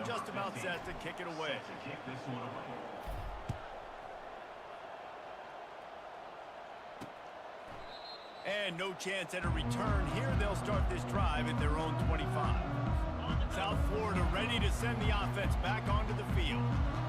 and just about set to kick it away. And no chance at a return here. They'll start this drive at their own 25. South Florida ready to send the offense back onto the field.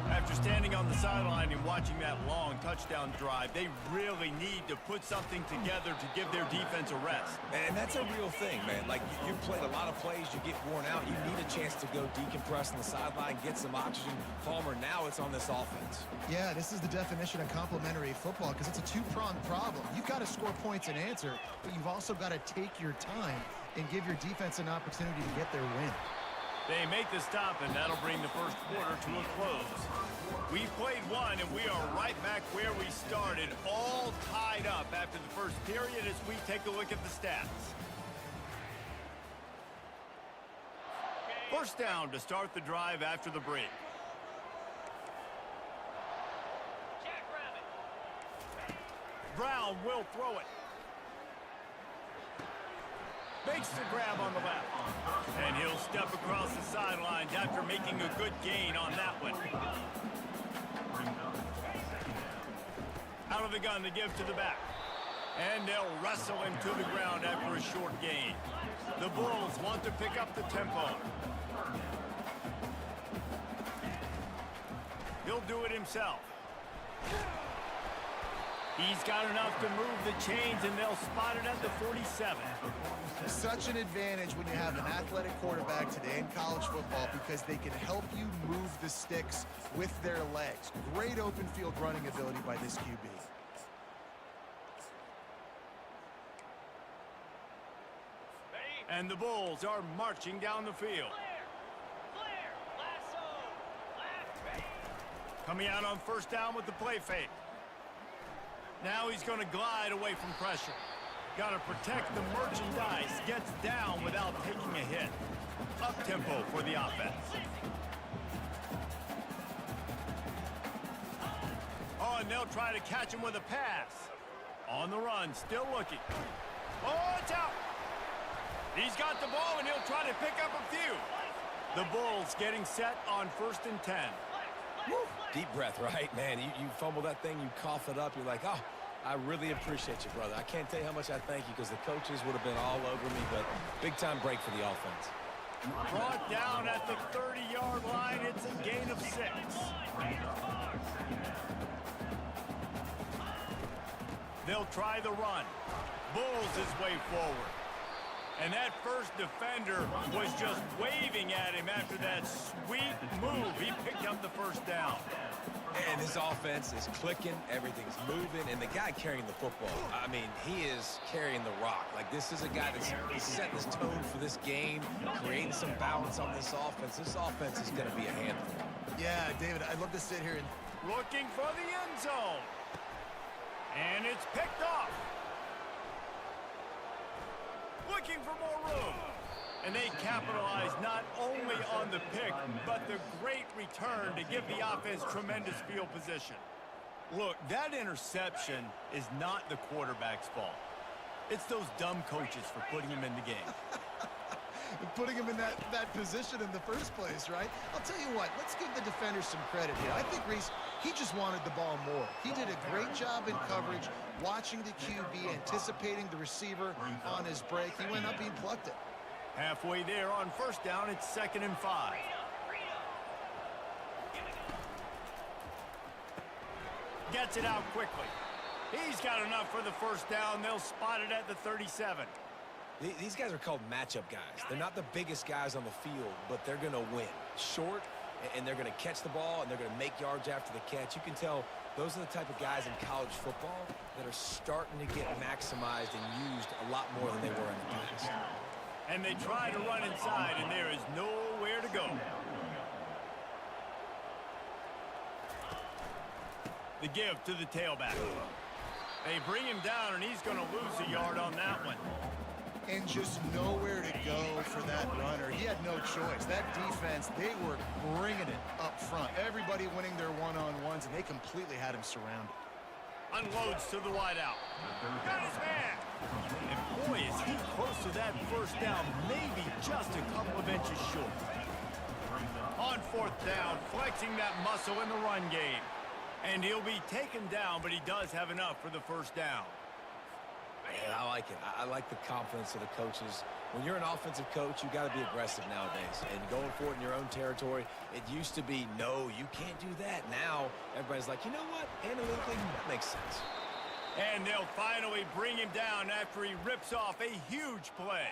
After standing on the sideline and watching that long touchdown drive, they really need to put something together to give their defense a rest. And that's a real thing, man. Like, you played a lot of plays, you get worn out, you need a chance to go decompress on the sideline, get some oxygen. Palmer, now it's on this offense. Yeah, this is the definition of complementary football because it's a two-pronged problem. You've got to score points and answer, but you've also got to take your time and give your defense an opportunity to get their win. They make the stop, and that'll bring the first quarter to a close. We played one, and we are right back where we started, all tied up after the first period as we take a look at the stats. First down to start the drive after the break. Brown will throw it. Makes the grab on the left. And he'll step across the sidelines after making a good gain on that one. Out of the gun to give to the back. And they'll wrestle him to the ground after a short gain. The Bulls want to pick up the tempo. He'll do it himself. He's got enough to move the chains, and they'll spot it at the 47. Such an advantage when you have an athletic quarterback today in college football because they can help you move the sticks with their legs. Great open field running ability by this QB. And the Bulls are marching down the field. Coming out on first down with the play fake. Now he's going to glide away from pressure. Got to protect the merchandise. Gets down without taking a hit. Up-tempo for the offense. Oh, and they'll try to catch him with a pass. On the run, still looking. Oh, it's out. He's got the ball, and he'll try to pick up a few. The Bulls getting set on 1st and 10. Woo. Deep breath, right? Man, you fumble that thing, you cough it up, you're like, oh, I really appreciate you, brother. I can't tell you how much I thank you because the coaches would have been all over me, but big-time break for the offense. Brought down at the 30-yard line. It's a gain of 6. They'll try the run. Bulls his way forward. And that first defender was just waving at him after that sweet move. He picked up the first down. And his offense is clicking, everything's moving, and the guy carrying the football, I mean, he is carrying the rock. Like, this is a guy that's setting this tone for this game, creating some balance on this offense. This offense is going to be a handful. Yeah, David, I'd love to sit here and... Looking for the end zone. And it's picked off. Looking for more room. And they capitalize not only on the pick, but the great return to give the offense tremendous field position. Look, that interception is not the quarterback's fault. It's those dumb coaches for putting him in the game. Putting him in that position in the first place, right? I'll tell you what, let's give the defender some credit here. I think Reese, he just wanted the ball more. He did a great job in coverage, watching the QB, anticipating the receiver on his break. He went up, he plucked it. Halfway there on first down, it's 2nd and 5. Gets it out quickly. He's got enough for the first down. They'll spot it at the 37. These guys are called matchup guys. They're not the biggest guys on the field, but they're going to win. Short, and they're going to catch the ball, and they're going to make yards after the catch. You can tell those are the type of guys in college football that are starting to get maximized and used a lot more than they were in the past. And they try to run inside, and there is nowhere to go. The give to the tailback. They bring him down, and he's going to lose a yard on that one. And just nowhere to go for that runner. He had no choice. That defense, they were bringing it up front. Everybody winning their one-on-ones, and they completely had him surrounded. Unloads to the wideout. Got his man. And boy, is he close to that first down, maybe just a couple of inches short. On fourth down, flexing that muscle in the run game. And he'll be taken down, but he does have enough for the first down. Man, I like it. I like the confidence of the coaches. When you're an offensive coach, you got to be aggressive nowadays. And going for it in your own territory, it used to be, no, you can't do that. Now, everybody's like, you know what? Analytically, that makes sense. And they'll finally bring him down after he rips off a huge play.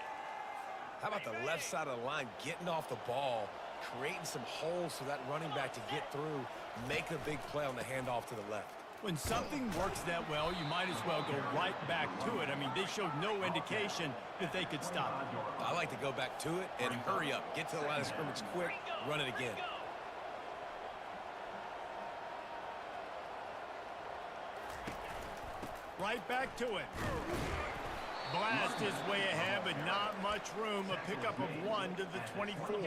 How about the left side of the line getting off the ball, creating some holes for that running back to get through, make a big play on the handoff to the left. When something works that well, you might as well go right back to it. I mean, they showed no indication that they could stop it. I like to go back to it and hurry up. Get to the line of scrimmage quick, run it again. Right back to it. Blast his way ahead, but not much room. A pickup of 1 to the 24.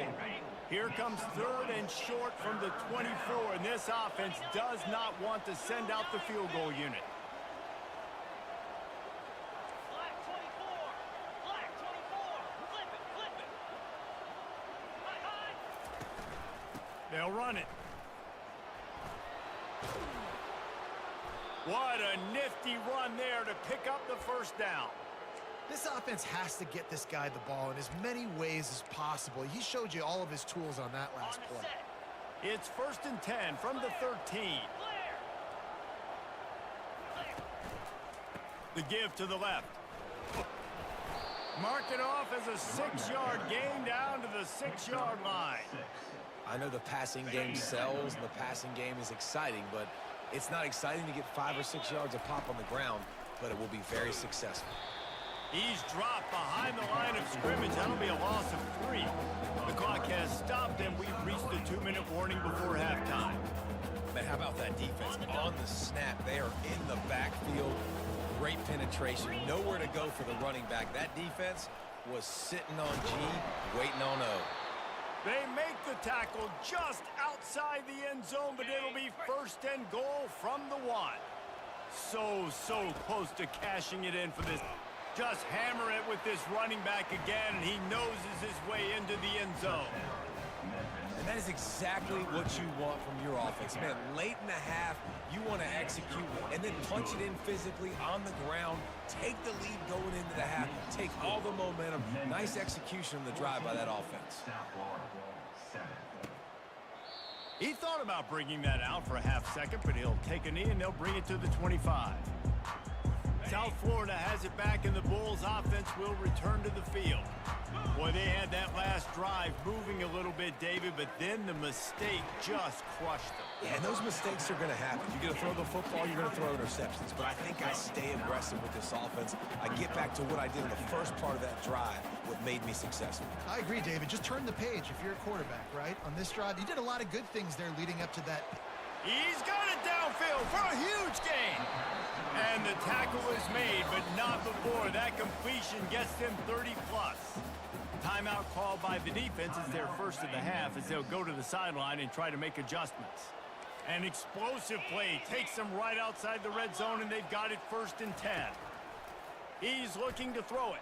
Here comes third and short from the 24, and this offense does not want to send out the field goal unit. Flag 24. Flag 24. Flip it, flip it. High, high. They'll run it. What a nifty run there to pick up the first down. This offense has to get this guy the ball in as many ways as possible. He showed you all of his tools on that last play. It's 1st and 10 from the 13. The give to the left. Mark it off as a 6-yard gain down to the 6-yard line. I know the passing game sells and the passing game is exciting, but it's not exciting to get 5 or 6 yards a pop on the ground, but it will be very successful. He's dropped behind the line of scrimmage. That'll be a loss of 3. The clock has stopped, and we've reached the 2-minute warning before halftime. But how about that defense? On the snap, they are in the backfield. Great penetration. Nowhere to go for the running back. That defense was sitting on G, waiting on O. They make the tackle just outside the end zone, but it'll be 1st and goal from the 1. So close to cashing it in for this. Just hammer it with this running back again, and he noses his way into the end zone. And that is exactly what you want from your offense. Man, late in the half, you want to execute and then punch it in physically on the ground, take the lead going into the half, take all the momentum. Nice execution on the drive by that offense. He thought about bringing that out for a half second, but he'll take a knee and they'll bring it to the 25. South Florida has it back, and the Bulls offense will return to the field. Boy, they had that last drive moving a little bit, David, but then the mistake just crushed them. Yeah, and those mistakes are going to happen. You're going to throw the football, you're going to throw interceptions. But I think I stay aggressive with this offense. I get back to what I did in the first part of that drive, what made me successful. I agree, David. Just turn the page if you're a quarterback, right? On this drive, you did a lot of good things there leading up to that. He's got it downfield for a huge gain. And the tackle is made, but not before that completion gets them 30-plus. Timeout called by the defense is their first of the half as they'll go to the sideline and try to make adjustments. An explosive play takes them right outside the red zone, and they've got it 1st and 10. He's looking to throw it.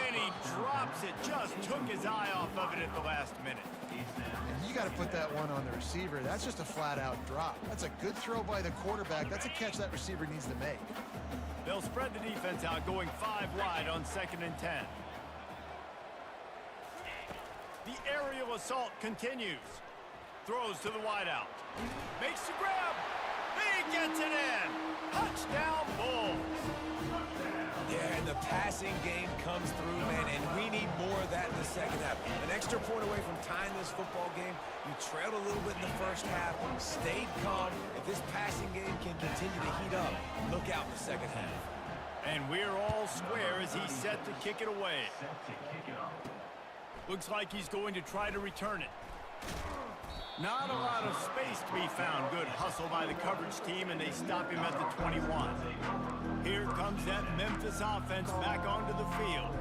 And he drops it. Just took his eye off of it at the last minute. And you got to put that one on the receiver. That's just a flat-out drop. That's a good throw by the quarterback. That's a catch that receiver needs to make. They'll spread the defense out, going 5 wide on 2nd and 10. The aerial assault continues. Throws to the wideout. Makes the grab. He gets it in. Touchdown, Bulls. Yeah, and the passing game comes through, man, and we need more of that in the second half. An extra point away from tying this football game. You trailed a little bit in the first half, stayed calm. If this passing game can continue to heat up, look out in the second half. And we're all square as he's set to kick it away. Looks like he's going to try to return it. Not a lot of space to be found. Good hustle by the coverage team, and they stop him at the 21. Here comes that Memphis offense back onto the field.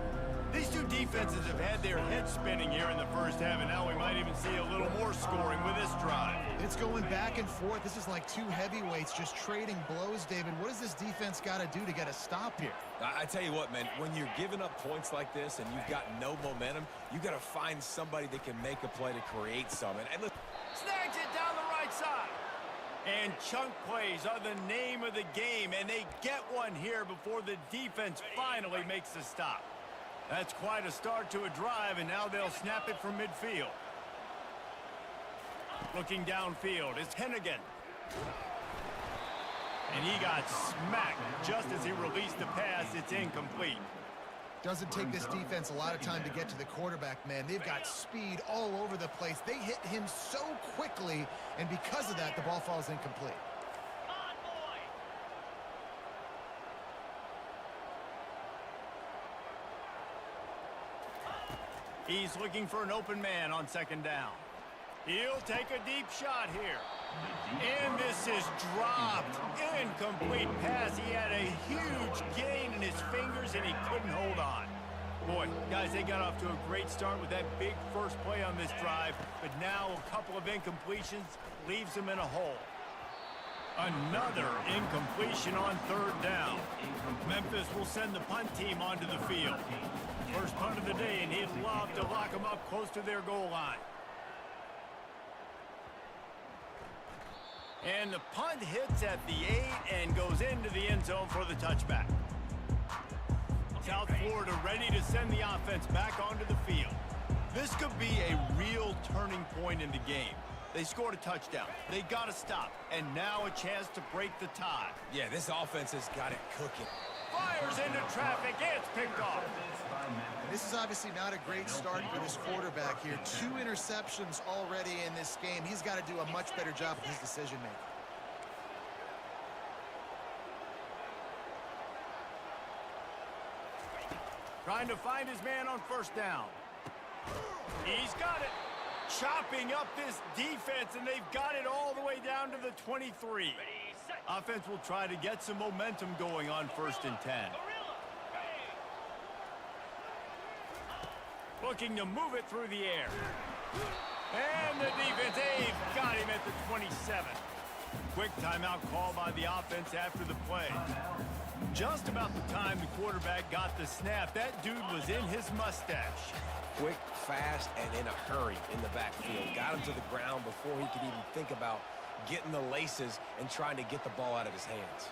These two defenses defenses have had their heads spinning here in the first half, and now we might even see a little more scoring with this drive. It's going back and forth. This is like two heavyweights just trading blows, David. What does this defense got to do to get a stop here? I tell you what, man, when you're giving up points like this and you've got no momentum, you got to find somebody that can make a play to create some. And look, Snags it down the right side. And chunk plays are the name of the game, and they get one here before the defense finally makes the stop. That's quite a start to a drive, and now they'll snap it from midfield. Looking downfield, it's Hennigan. And he got smacked just as he released the pass. It's incomplete. Doesn't take this defense a lot of time to get to the quarterback, man. They've got speed all over the place. They hit him so quickly, and because of that, the ball falls incomplete. He's looking for an open man on second down. He'll take a deep shot here. And this is dropped. Incomplete pass. He had a huge gain in his fingers, and he couldn't hold on. Boy, guys, they got off to a great start with that big first play on this drive, but now a couple of incompletions leaves them in a hole. Another incompletion on third down. Memphis will send the punt team onto the field. First punt of the day, and he'd love to lock them up close to their goal line. And the punt hits at the 8 and goes into the end zone for the touchback. South Florida ready to send the offense back onto the field. This could be a real turning point in the game. They scored a touchdown. They got to stop. And now a chance to break the tie. yeah, this offense has got it cooking. Fires into traffic. It's picked off. This is obviously not a great start for this quarterback here. 2 interceptions already in this game. He's got to do a much better job of his decision-making. Trying to find his man on first down. He's got it. Chopping up this defense, and they've got it all the way down to the 23. Offense will try to get some momentum going on first and 10. Looking to move it through the air. And the defense, they've got him at the 27. Quick timeout call by the offense after the play. Just about the time the quarterback got the snap, that dude was in his mustache. Quick, fast, and in a hurry in the backfield. Got him to the ground before he could even think about getting the laces and trying to get the ball out of his hands.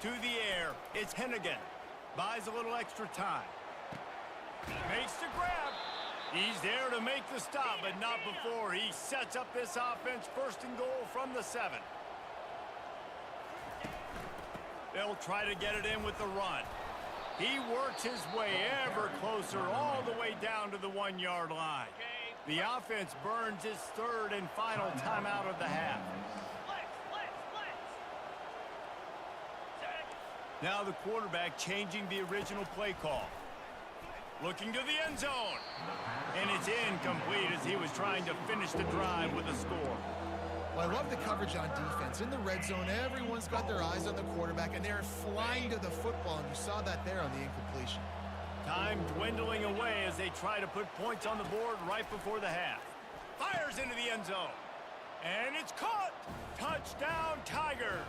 To the air, it's Hennigan. Buys a little extra time. Makes the grab. He's there to make the stop, but not before he sets up this offense first and goal from the 7. They'll try to get it in with the run. He works his way ever closer all the way down to the 1-yard line. The offense burns its third and final timeout of the half. Now the quarterback changing the original play call. Looking to the end zone. And it's incomplete as he was trying to finish the drive with a score. Well, I love the coverage on defense. In the red zone, everyone's got their eyes on the quarterback, and they're flying to the football, and you saw that there on the incompletion. Time dwindling away as they try to put points on the board right before the half. Fires into the end zone. And it's caught. Touchdown, Tigers.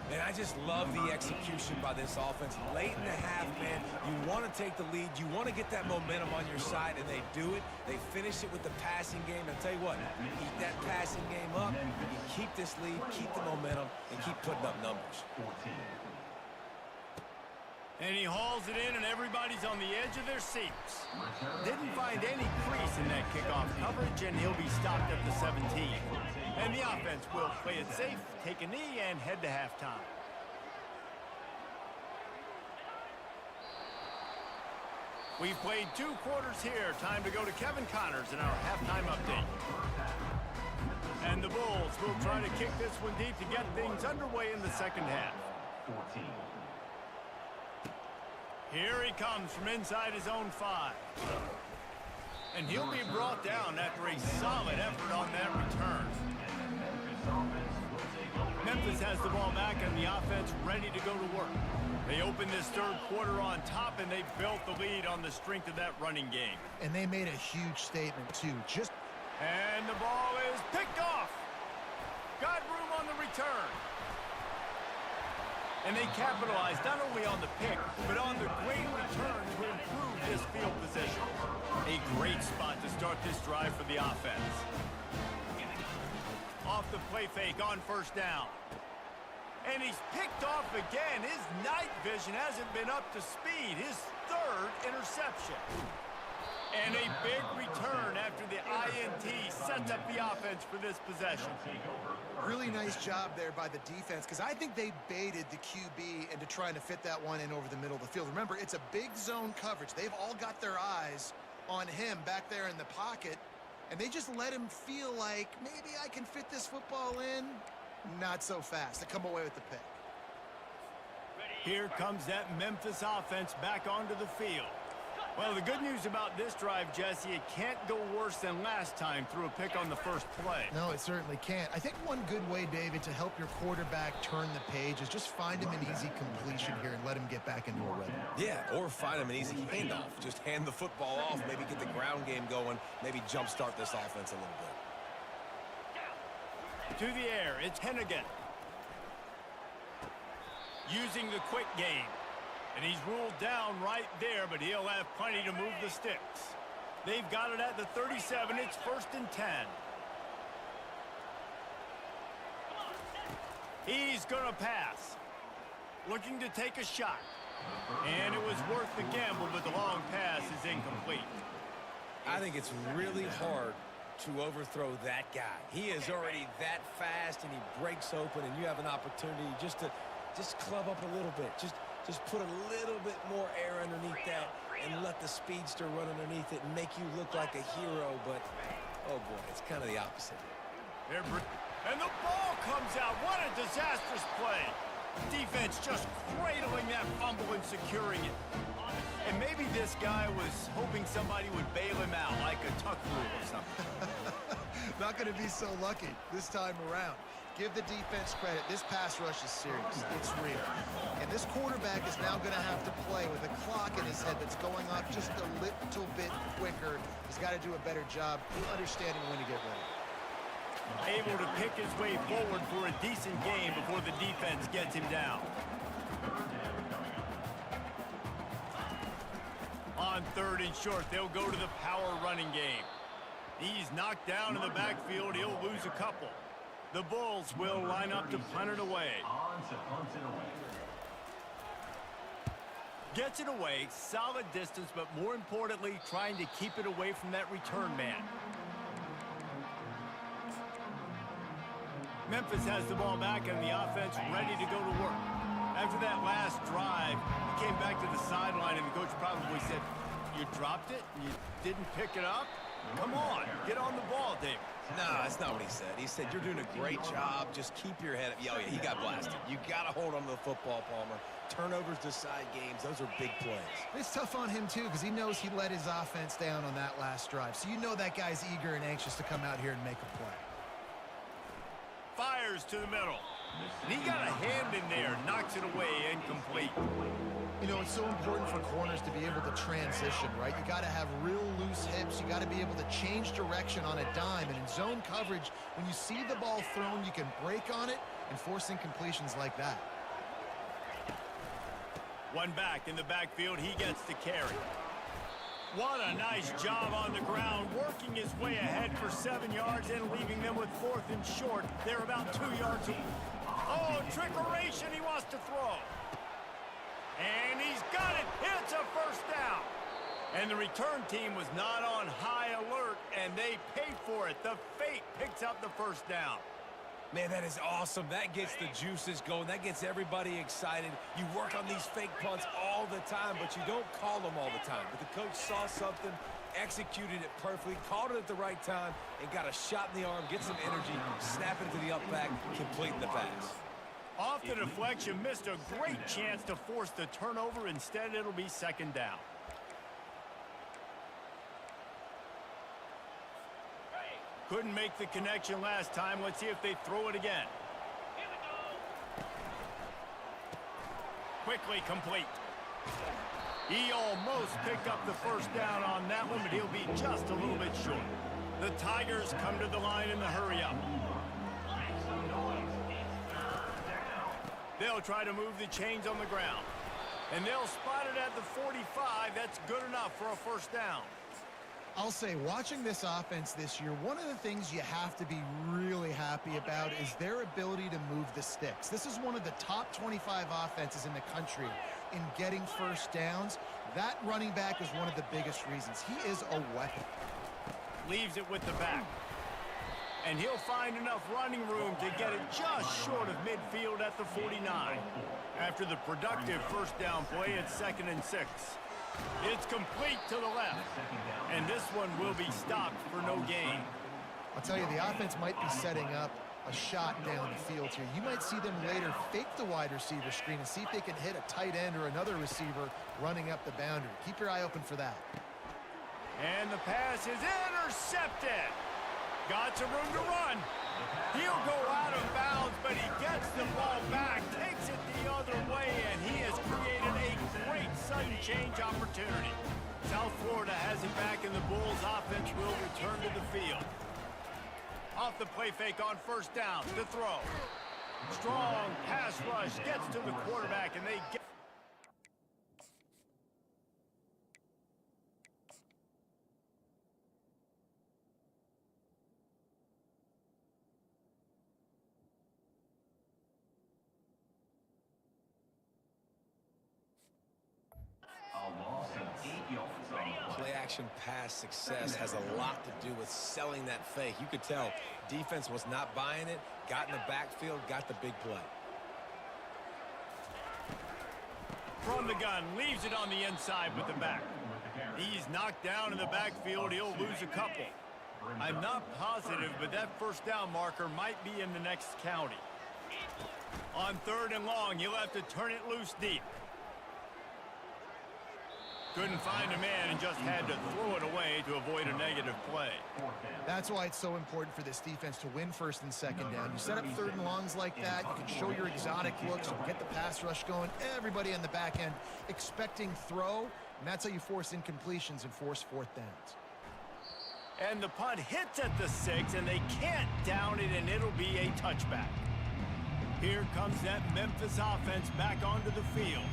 Man, I just love the execution by this offense. Late in the half, man, you want to take the lead. You want to get that momentum on your side, and they do it. They finish it with the passing game. And I'll tell you what, keep that passing game up, you keep this lead, keep the momentum, and keep putting up numbers. And he hauls it in, and everybody's on the edge of their seats. Didn't find any crease in that kickoff coverage, and he'll be stopped at the 17. And the offense will play it safe, take a knee, and head to halftime. We've played 2 quarters here. Time to go to Kevin Connors in our halftime update. And the Bulls will try to kick this one deep to get things underway in the second half. Here he comes from inside his own 5. And he'll be brought down after a solid effort on that return. Memphis has the ball back and the offense ready to go to work. They opened this third quarter on top, and they built the lead on the strength of that running game. And they made a huge statement, too. And the ball is picked off. Got room on the return. And they capitalized not only on the pick, but on the great return to improve this field position. A great spot to start this drive for the offense. Off the play fake on first down. And he's picked off again. His night vision hasn't been up to speed. His third interception. And a big return after the INT sets up the offense for this possession. Really nice job there by the defense, because I think they baited the QB into trying to fit that one in over the middle of the field. Remember, it's a big zone coverage. They've all got their eyes on him back there in the pocket, and they just let him feel like, maybe I can fit this football in. Not so fast. They come away with the pick. Here comes that Memphis offense back onto the field. Well, the good news about this drive, Jesse, it can't go worse than last time through a pick on the first play. No, it certainly can't. I think one good way, David, to help your quarterback turn the page is just find him an easy completion here and let him get back into a rhythm. Yeah, or find him an easy handoff. Just hand the football off, maybe get the ground game going, maybe jumpstart this offense a little bit. To the air, it's Hennigan. Using the quick game. And he's ruled down right there, but he'll have plenty to move the sticks. They've got it at the 37. It's 1st and 10. He's going to pass. Looking to take a shot. And it was worth the gamble, but the long pass is incomplete. I think it's really hard to overthrow that guy. He is already that fast, and he breaks open, and you have an opportunity just to club up a little bit. Just put a little bit more air underneath that and let the speedster run underneath it and make you look like a hero, but, oh boy, it's kind of the opposite. And the ball comes out. What a disastrous play. Defense just cradling that fumble and securing it. And maybe this guy was hoping somebody would bail him out like a tuck rule or something. Not going to be so lucky this time around. Give the defense credit. This pass rush is serious. It's real. And this quarterback is now going to have to play with a clock in his head that's going up just a little bit quicker. He's got to do a better job understanding when to get ready. Able to pick his way forward for a decent game before the defense gets him down. On 3rd and short, they'll go to the power running game. He's knocked down in the backfield. He'll lose a couple. The Bulls will line up to punt it away. Gets it away, solid distance, but more importantly, trying to keep it away from that return man. Memphis has the ball back and the offense ready to go to work. After that last drive, he came back to the sideline and the coach probably said, "You dropped it? You didn't pick it up? Come on, get on the ball, David." No, that's not what he said. He said, you're doing a great job. Just keep your head up. Oh, yeah, he got blasted. You got to hold on to the football, Palmer. Turnovers decide games. Those are big plays. It's tough on him, too, because he knows he let his offense down on that last drive. So you know that guy's eager and anxious to come out here and make a play. Fires to the middle. And he got a hand in there, knocks it away, incomplete. You know, it's so important for corners to be able to transition, right? You got to have real loose hips. You got to be able to change direction on a dime. And in zone coverage, when you see the ball thrown, you can break on it and force incompletions like that. One back in the backfield, he gets to carry. What a nice job on the ground, working his way ahead for 7 yards and leaving them with 4th and short. They're about 2 yards away. Oh, trickeration, he wants to throw. And he's got it. It's a first down. And the return team was not on high alert, and they paid for it. The fake picks up the first down. Man, that is awesome. That gets the juices going. That gets everybody excited. You work on these fake punts all the time, but you don't call them all the time. But the coach saw something, executed it perfectly, called it at the right time, and got a shot in the arm, get some energy, snap it to the up back, completing the pass. Off the deflection, missed a great chance to force the turnover. Instead, it'll be 2nd down. Couldn't make the connection last time. Let's see if they throw it again. Quickly complete. He almost picked up the first down on that one, but he'll be just a little bit short. The Tigers come to the line in the hurry-up. They'll try to move the chains on the ground. And they'll spot it at the 45. That's good enough for a first down. I'll say, watching this offense this year, one of the things you have to be really happy about is their ability to move the sticks. This is one of the top 25 offenses in the country in getting first downs. That running back is one of the biggest reasons. He is a weapon. Leaves it with the back. And he'll find enough running room to get it just short of midfield at the 49. After the productive first down play, it's 2nd and 6. It's complete to the left. And this one will be stopped for no gain. I'll tell you, the offense might be setting up a shot down the field here. You might see them later fake the wide receiver screen and see if they can hit a tight end or another receiver running up the boundary. Keep your eye open for that. And the pass is intercepted. Got some room to run. He'll go out of bounds, but he gets the ball back, takes it the other way, and he has created a great sudden change opportunity. South Florida has it back, and the Bulls offense will return to the field. Off the play fake on first down to throw. Strong pass rush gets to the quarterback, and they get... Play-action pass success has a lot to do with selling that fake. You could tell defense was not buying it, got in the backfield, got the big play. From the gun, leaves it on the inside with the back. He's knocked down in the backfield. He'll lose a couple. I'm not positive, but that first down marker might be in the next county. On 3rd and long, he'll have to turn it loose deep. Couldn't find a man and just had to throw it away to avoid a negative play. That's why it's so important for this defense to win 1st and 2nd down. You set up 3rd and longs like that, you can show your exotic looks, you get the pass rush going, everybody on the back end expecting throw, and that's how you force incompletions and force 4th downs. And the punt hits at the 6, and they can't down it, and it'll be a touchback. Here comes that Memphis offense back onto the field.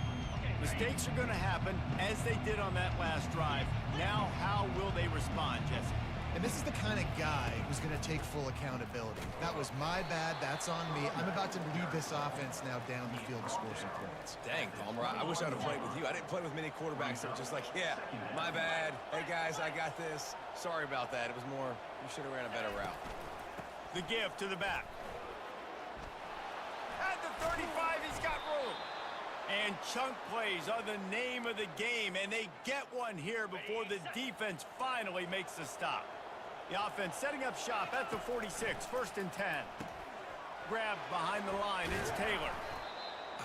Mistakes are going to happen, as they did on that last drive. Now, how will they respond, Jesse? And this is the kind of guy who's going to take full accountability. That was my bad. That's on me. I'm about to lead this offense now down the field to score some points. Dang, Palmer, I wish I would have played with you. I didn't play with many quarterbacks that were just like, yeah, my bad. Hey, guys, I got this. Sorry about that. It was more, you should have ran a better route. The give to the back. At the 35, he's got room. And chunk plays are the name of the game, and they get one here before the defense finally makes the stop. The offense setting up shop at the 46, 1st and 10. Grab behind the line, it's Taylor.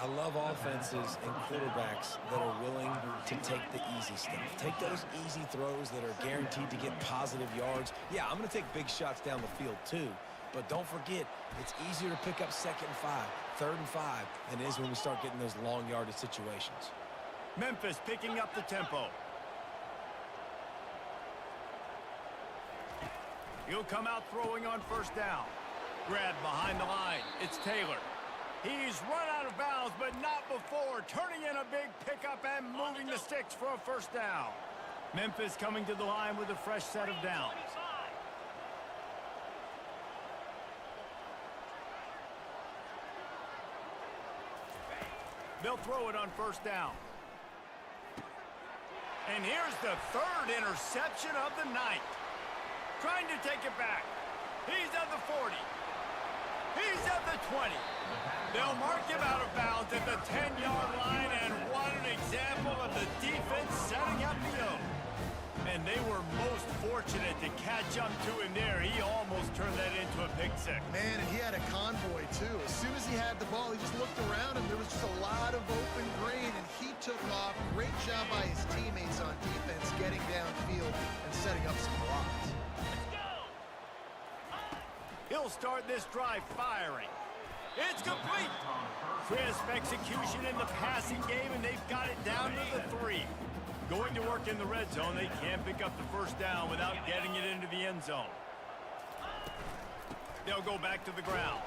I love offenses and quarterbacks that are willing to take the easy stuff. Take those easy throws that are guaranteed to get positive yards. Yeah, I'm going to take big shots down the field too. But don't forget, it's easier to pick up 2nd and 5, 3rd and 5 than it is when we start getting those long yardage situations. Memphis picking up the tempo. He'll come out throwing on first down. Grab behind the line. It's Taylor. He's run out of bounds, but not before. Turning in a big pickup and moving the sticks for a first down. Memphis coming to the line with a fresh set of downs. They'll throw it on first down. And here's the 3rd interception of the night. Trying to take it back. He's at the 40. He's at the 20. They'll mark him out of bounds at the 10-yard line, and what an example of the defense setting up the O. And they were most fortunate to catch up to him there. He almost turned that into a pick six. Man, and he had a convoy, too. As soon as he had the ball, he just looked around him. There was just a lot of open green, and he took off. Great job by his teammates on defense, getting downfield and setting up some blocks. He'll start this drive firing. It's complete. Crisp execution in the passing game, and they've got it down to the 3. Going to work in the red zone, they can't pick up the first down without getting it into the end zone. They'll go back to the ground.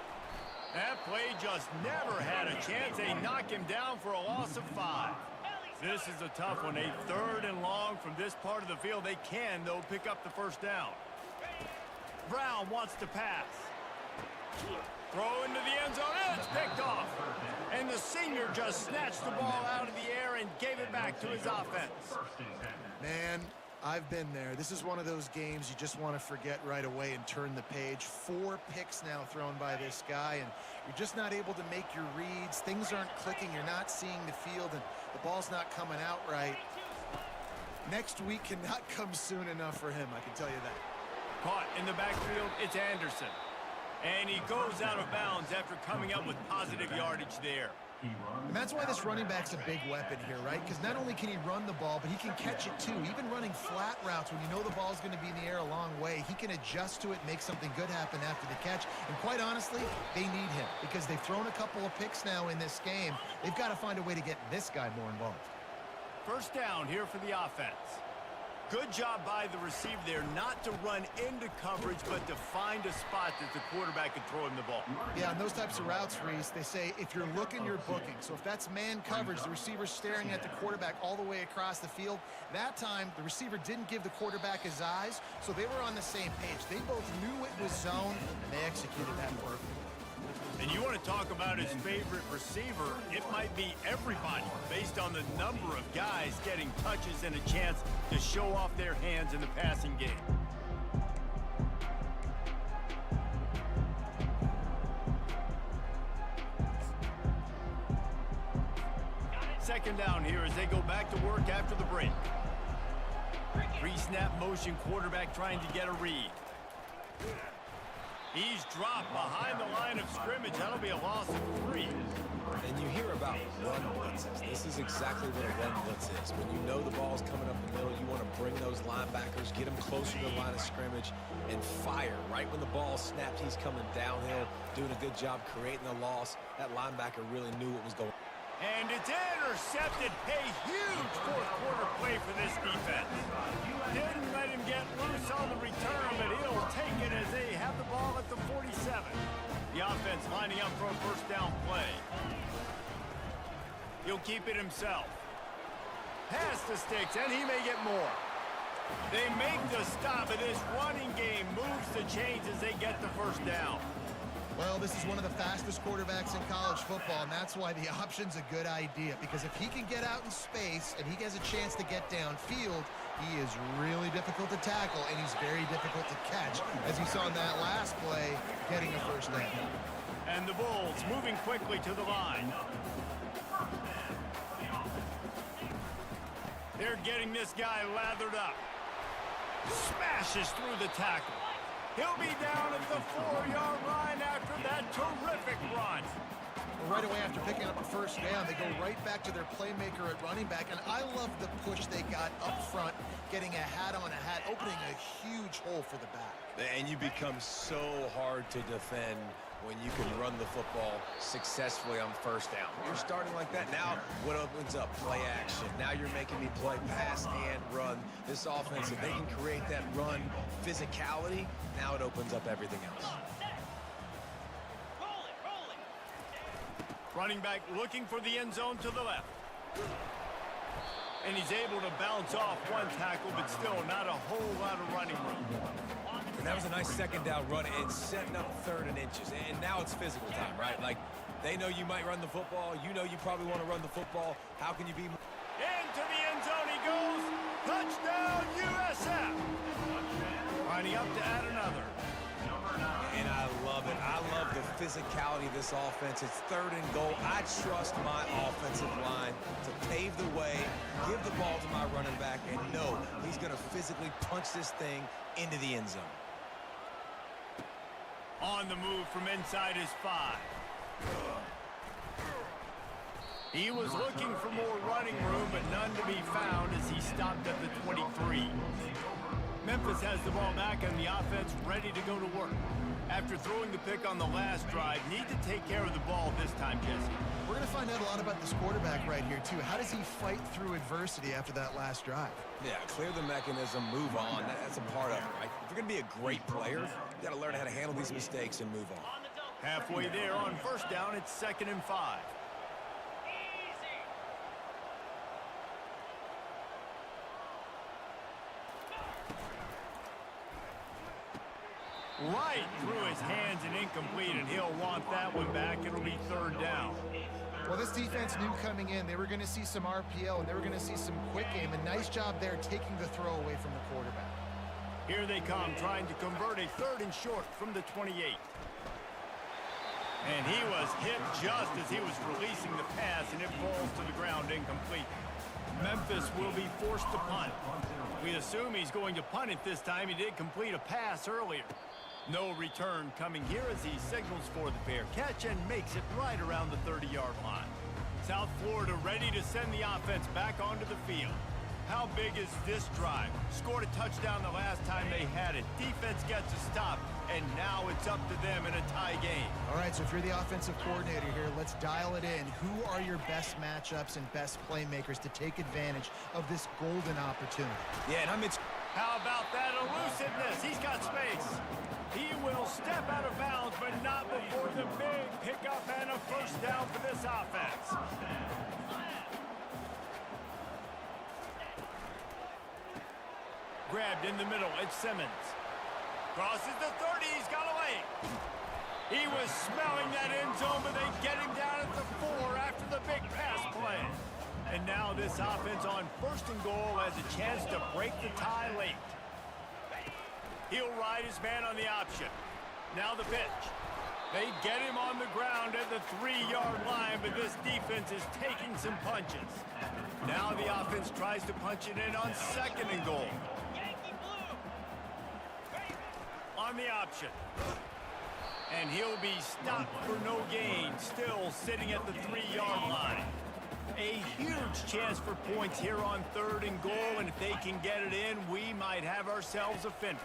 That play just never had a chance. They knock him down for a loss of 5. This is a tough one. A 3rd and long from this part of the field. They can, though, pick up the first down. Brown wants to pass. Throw into the end zone. It's picked off. And the senior just snatched the ball out of the air and gave it back to his offense. Man, I've been there. This is one of those games you just want to forget right away and turn the page. 4 picks now thrown by this guy, and you're just not able to make your reads. Things aren't clicking. You're not seeing the field, and the ball's not coming out right. Next week cannot come soon enough for him, I can tell you that. Caught in the backfield, it's Anderson. And he goes out of bounds after coming up with positive yardage there. And that's why this running back's a big weapon here, right? Because not only can he run the ball, but he can catch it too. Even running flat routes when you know the ball's going to be in the air a long way, he can adjust to it, make something good happen after the catch. And quite honestly, they need him because they've thrown a couple of picks now in this game. They've got to find a way to get this guy more involved. First down here for the offense. Good job by the receiver there not to run into coverage, but to find a spot that the quarterback can throw him the ball. Yeah, and those types of routes, Reese, they say if you're looking, you're booking. So if that's man coverage, the receiver's staring at the quarterback all the way across the field. That time, the receiver didn't give the quarterback his eyes, so they were on the same page. They both knew it was zone, and they executed that perfectly. And you want to talk about his favorite receiver, it might be everybody based on the number of guys getting touches and a chance to show off their hands in the passing game. Second down here as they go back to work after the break. Pre-snap motion quarterback trying to get a read. He's dropped behind the line of scrimmage. That'll be a loss of 3. And you hear about run blitzes. This is exactly what a run blitz is. When you know the ball's coming up the middle, you want to bring those linebackers, get them closer to the line of scrimmage, and fire. Right when the ball snapped, he's coming downhill, doing a good job creating the loss. That linebacker really knew what was going on. And it's intercepted. A huge fourth-quarter play for this defense. Didn't let him get loose on the return, but he'll take it as they have the ball at the 47. The offense lining up for a first down play. He'll keep it himself. Pass the sticks, and he may get more. They make the stop, but this running game moves the chains as they get the first down. Well, this is one of the fastest quarterbacks in college football, and that's why the option's a good idea. Because if he can get out in space and he has a chance to get downfield, he is really difficult to tackle, and he's very difficult to catch, as you saw in that last play, getting a first down. And the Bulls moving quickly to the line. They're getting this guy lathered up. Smashes through the tackle. He'll be down at the 4-yard line after that terrific run. Well, right away after picking up a first down, they go right back to their playmaker at running back. And I love the push they got up front, getting a hat on a hat, opening a huge hole for the back. And you become so hard to defend when you can run the football successfully on first down. You're starting like that. Now, what opens up? Play action. Now you're making me play pass and run. This offense, if they can create that run physicality, now it opens up everything else. Running back looking for the end zone to the left. And he's able to bounce off one tackle, but still not a whole lot of running room. And that was a nice second down run and setting up 3rd and inches. And now it's physical time, right? Like, they know you might run the football. You know you probably want to run the football. How can you be... Into the end zone he goes. Touchdown, USF. Lining up to add another. And I love it. I love the physicality of this offense. It's 3rd and goal. I trust my offensive line to pave the way, give the ball to my running back, and know he's going to physically punch this thing into the end zone. On the move from inside his 5. He was looking for more running room, but none to be found as he stopped at the 23. Memphis Memphis has the ball back and the offense ready to go to work. After throwing the pick on the last drive, need to take care of the ball this time, Jesse. We're going to find out a lot about this quarterback right here, too. How does he fight through adversity after that last drive? Yeah, clear the mechanism, move on. That's a part of it, right? If you're going to be a great player, you got to learn how to handle these mistakes and move on. Halfway there on first down, it's 2nd and 5. Right through his hands and incomplete, and he'll want that one back. It'll be 3rd down. Well, this defense knew coming in they were going to see some RPO and they were going to see some quick game. A nice job there taking the throw away from the quarterback. Here they come, trying to convert a 3rd and short from the 28. And he was hit just as he was releasing the pass, and it falls to the ground incomplete. Memphis will be forced to punt. We assume he's going to punt it this time. He did complete a pass earlier. No return coming here as he signals for the fair catch and makes it right around the 30-yard line. South Florida ready to send the offense back onto the field. How big is this drive? Scored a touchdown the last time they had it. Defense gets a stop, and now it's up to them in a tie game. All right, so if you're the offensive coordinator here, let's dial it in. Who are your best matchups and best playmakers to take advantage of this golden opportunity? Yeah, and How about that elusiveness? He's got space. He will step out of bounds, but not before the big pickup and a first down for this offense. Grabbed in the middle, it's Simmons. Crosses the 30, he's got away. He was smelling that end zone, but they get him down at the 4 after the big pass play. And now this offense on 1st and goal has a chance to break the tie late. He'll ride his man on the option. Now the pitch. They get him on the ground at the 3-yard line, but this defense is taking some punches. Now the offense tries to punch it in on 2nd and goal. On the option. And he'll be stopped for no gain, still sitting at the 3-yard line. A huge chance for points here on 3rd and goal, and if they can get it in, we might have ourselves a finish.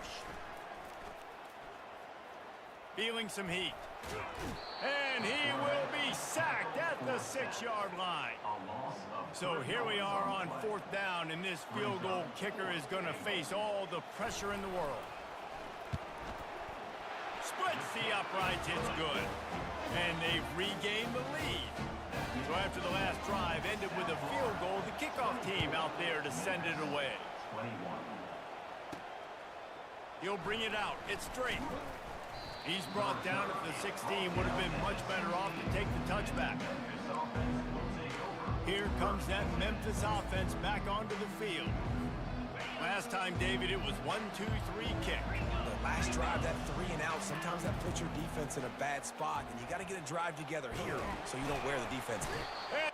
Feeling some heat. And he will be sacked at the 6-yard line. So here we are on 4th down, and this field goal kicker is going to face all the pressure in the world. Splits the uprights, it's good. And they've regained the lead. So after the last drive ended with a field goal, the kickoff team out there to send it away. He'll bring it out. It's straight. He's brought down at the 16. Would have been much better off to take the touchback. Here comes that Memphis offense back onto the field. Last time, David, it was 1-2-3 kick. The last drive, that 3 and out, sometimes that puts your defense in a bad spot, and you got to get a drive together here so you don't wear the defense down.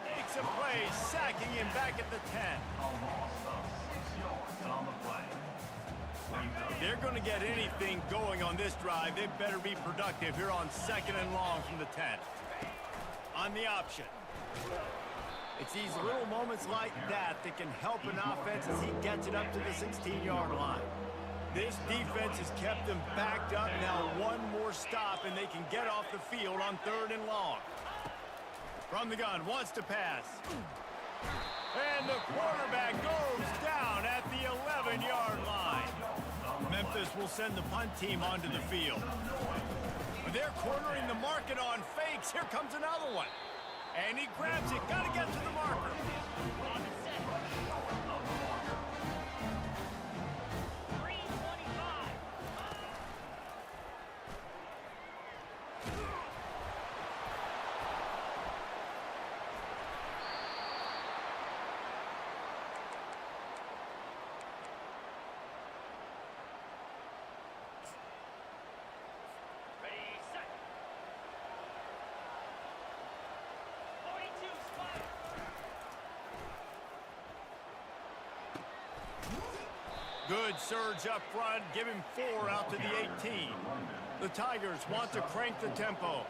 Makes a play, sacking him back at the 10. They're going to get anything going on this drive. They better be productive here on 2nd and long from the 10. On the option. It's these little moments like that that can help an offense as he gets it up to the 16-yard line. This defense has kept them backed up. Now one more stop and they can get off the field on 3rd and long. From the gun, wants to pass. And the quarterback goes down at the 11-yard line. Memphis will send the punt team onto the field. They're cornering the market on fakes. Here comes another one. And he grabs it. Got to get to the marker. Good surge up front. Give him 4 out to the 18. The Tigers want to crank the tempo.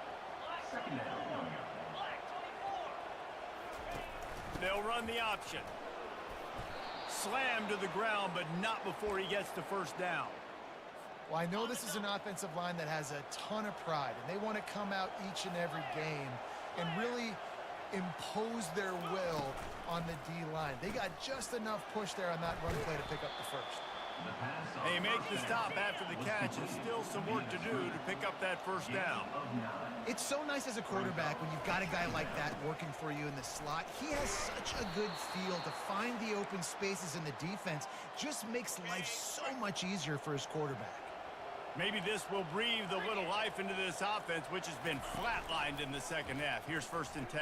They'll run the option. Slam to the ground, but not before he gets the first down. Well, I know this is an offensive line that has a ton of pride, and they want to come out each and every game and really impose their will on the D-line. They got just enough push there on that run play to pick up the first. They make the stop after the catch, and still some work to do to pick up that first down. It's so nice as a quarterback when you've got a guy like that working for you in the slot. He has such a good feel to find the open spaces in the defense. Just makes life so much easier for his quarterback. Maybe this will breathe a little life into this offense, which has been flatlined in the second half. Here's 1st and 10.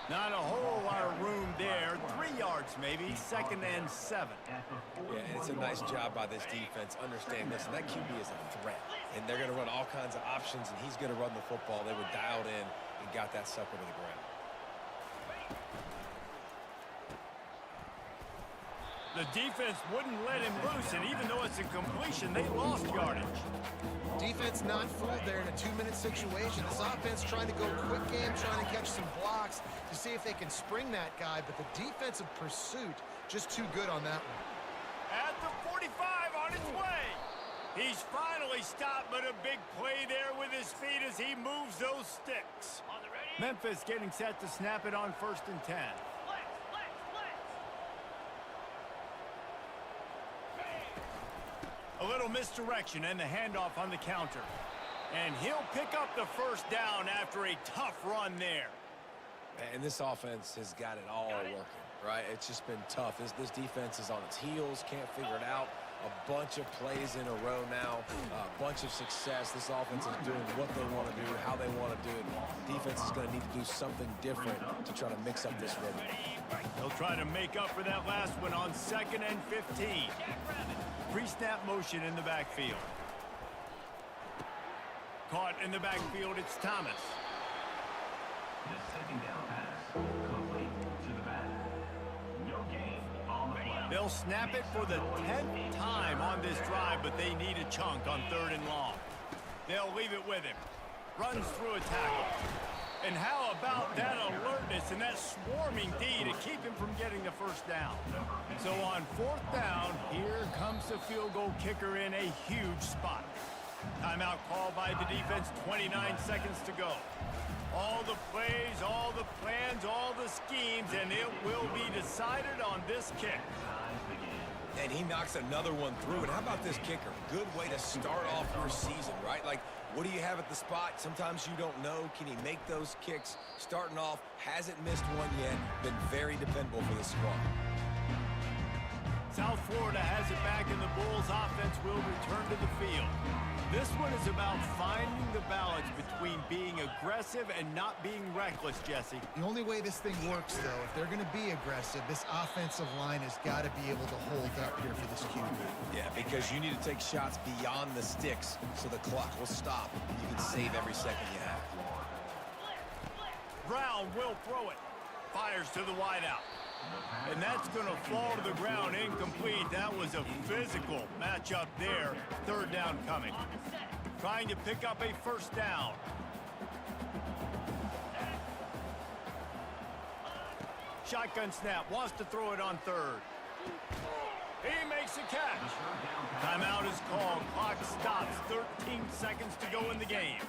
Not a whole lot of room there. 3 yards maybe. 2nd and 7. Yeah, and it's a nice job by this defense. Understand this, and that QB is a threat. And they're going to run all kinds of options, and he's going to run the football. They were dialed in and got that sucker to the ground. The defense wouldn't let him loose, and even though it's a completion, they lost yardage. Defense not fooled there in a 2-minute situation. This offense trying to go quick game, trying to catch some blocks to see if they can spring that guy, but the defensive pursuit just too good on that one. At the 45 on its way. He's finally stopped, but a big play there with his feet as he moves those sticks. Memphis getting set to snap it on 1st and 10. A little misdirection and the handoff on the counter. And he'll pick up the first down after a tough run there. And this offense has got it all working, right? It's just been tough. This defense is on its heels, can't figure it out. A bunch of plays in a row now, a bunch of success. This offense is doing what they want to do, how they want to do it. Defense is going to need to do something different to try to mix up this rhythm. They'll try to make up for that last one on 2nd and 15. Pre-snap motion in the backfield. Caught in the backfield, it's Thomas. The 2nd down pass, complete to the back. No gain on the play. They'll snap it for the 10th time on this drive, but they need a chunk on 3rd and long. They'll leave it with him. Runs through a tackle. And how about that alertness and that swarming D to keep him from getting the first down? So on 4th down, here comes the field goal kicker in a huge spot. Timeout called by the defense, 29 seconds to go. All the plays, all the plans, all the schemes, and it will be decided on this kick. And he knocks another one through. And how about this kicker? Good way to start off your season, right? Like, what do you have at the spot? Sometimes you don't know. Can he make those kicks? Starting off, hasn't missed one yet. Been very dependable for this squad. South Florida has it back, and the Bulls offense will return to the field. This one is about finding the balance between being aggressive and not being reckless, Jesse. The only way this thing works, though, if they're going to be aggressive, this offensive line has got to be able to hold up here for this QB. Yeah, because you need to take shots beyond the sticks so the clock will stop. You can save every second you have. Brown will throw it. Fires to the wideout. And that's going to fall to the ground incomplete. That was a physical matchup there. 3rd down coming. Trying to pick up a first down. Shotgun snap. Wants to throw it on 3rd. He makes a catch. Timeout is called. Clock stops. 13 seconds to go in the game.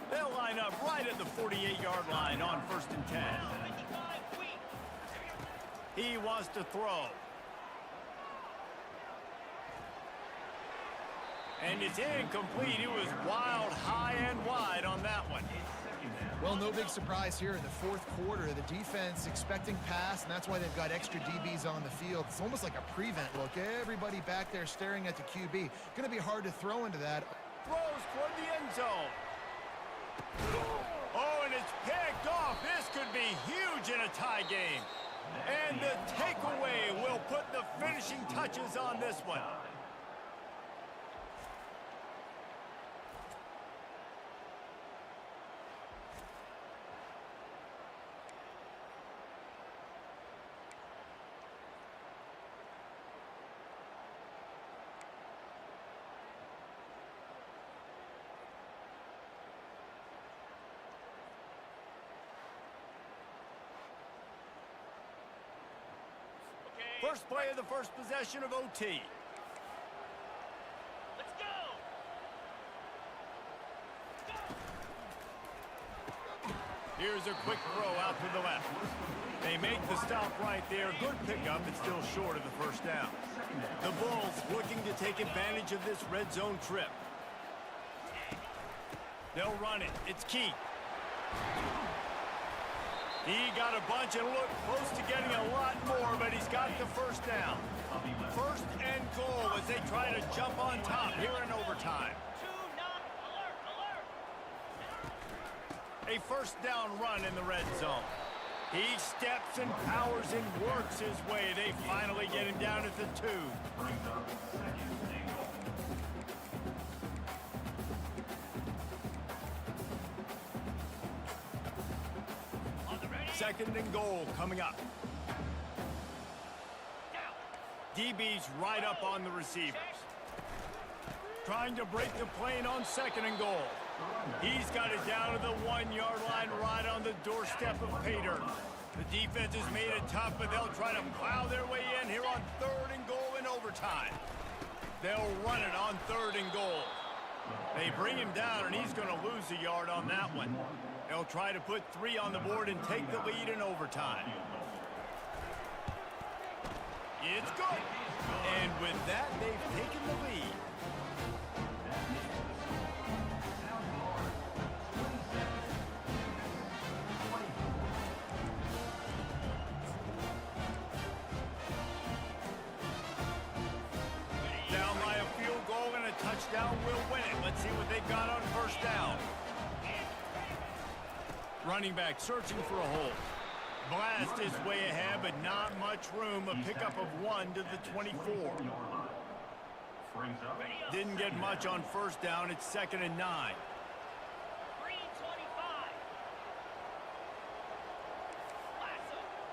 They'll line up right at the 48-yard line on 1st and 10. He wants to throw. And it's incomplete. It was wild, high and wide on that one. Well, no big surprise here in the 4th quarter. The defense expecting pass, and that's why they've got extra DBs on the field. It's almost like a prevent look. Everybody back there staring at the QB. Going to be hard to throw into that. Throws toward the end zone. Oh, and it's picked off. This could be huge in a tie game. And the takeaway will put the finishing touches on this one. First play of the first possession of OT. Let's go. Here's a quick throw out to the left. They make the stop right there. Good pickup, but still short of the first down. The Bulls looking to take advantage of this red zone trip. They'll run it. It's Keith. He got a bunch and looked close to getting a lot more, but he's got the first down. First and goal as they try to jump on top here in overtime. A first down run in the red zone. He steps and powers and works his way. They finally get him down at the 2. Brings up second and goal. On the ready. Second and goal coming up. DB's right up on the receivers. Trying to break the plane on second and goal. He's got it down to the 1-yard line right on the doorstep of Pater. The defense has made it tough, but they'll try to plow their way in here on third and goal in overtime. They'll run it on third and goal. They bring him down, and he's going to lose a yard on that one. They'll try to put 3 on the board and take the lead in overtime. It's good. And with that, they've taken the lead. Down by a field goal and a touchdown will win it. Let's see what they've got on first down. Running back searching for a hole. Blast is way ahead, but not much room. A pickup of 1 to the 24. Brings up Didn't get much on first down. It's second and 9. 325.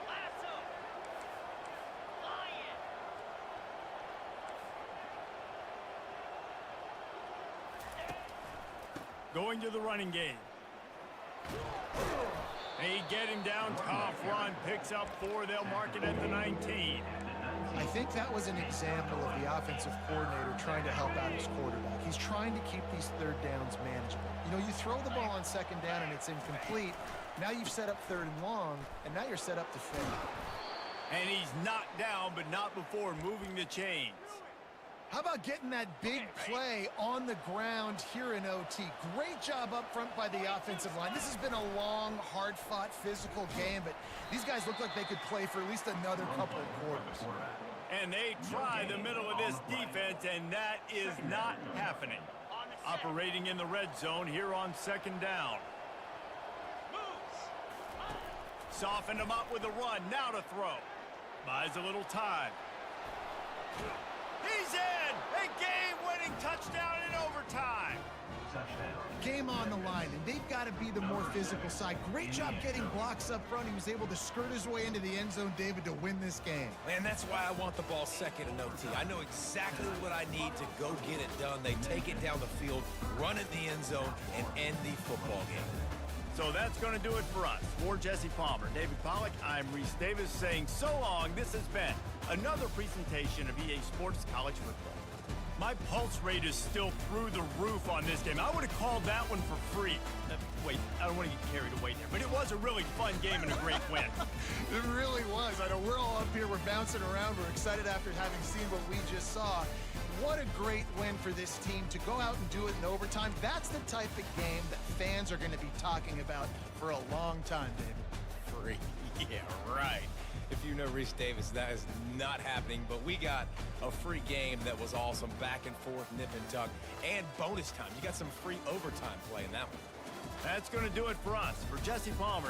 Lasso. Lion. Going to the running game. They get him down, tough run, picks up 4. They'll mark it at the 19. I think that was an example of the offensive coordinator trying to help out his quarterback. He's trying to keep these third downs manageable. You know, you throw the ball on second down and it's incomplete. Now you've set up third and long, and now you're set up to fail. And he's knocked down, but not before moving the chains. How about getting that big play on the ground here in OT? Great job up front by the offensive line. This has been a long, hard-fought, physical game, but these guys look like they could play for at least another couple of quarters. And they try the middle of this defense, and that is not happening. Operating in the red zone here on second down. Softened him up with a run. Now to throw. Buys a little time. He's in! A game-winning touchdown in overtime. touchdown. Game on the line, and they've got to be the more physical side. Great job getting blocks up front. He was able to skirt his way into the end zone, David, to win this game. Man, that's why I want the ball second in OT. I know exactly what I need to go get it done. They take it down the field, run it in the end zone, and end the football game. So that's going to do it for us. For Jesse Palmer, David Pollack, I'm Reese Davis saying so long. This has been another presentation of EA Sports College Football. My pulse rate is still through the roof on this game. I would have called that one for free. Wait, I don't want to get carried away there, but it was a really fun game and a great win. It really was. I know we're all up here, we're bouncing around, we're excited after having seen what we just saw. What a great win for this team to go out and do it in overtime. That's the type of game that fans are going to be talking about for a long time, David. Free. Yeah, right. If you know Reese Davis, that is not happening, but we got a free game that was awesome, back and forth, nip and tuck, and bonus time. You got some free overtime play in that one. That's going to do it for us. For Jesse Palmer,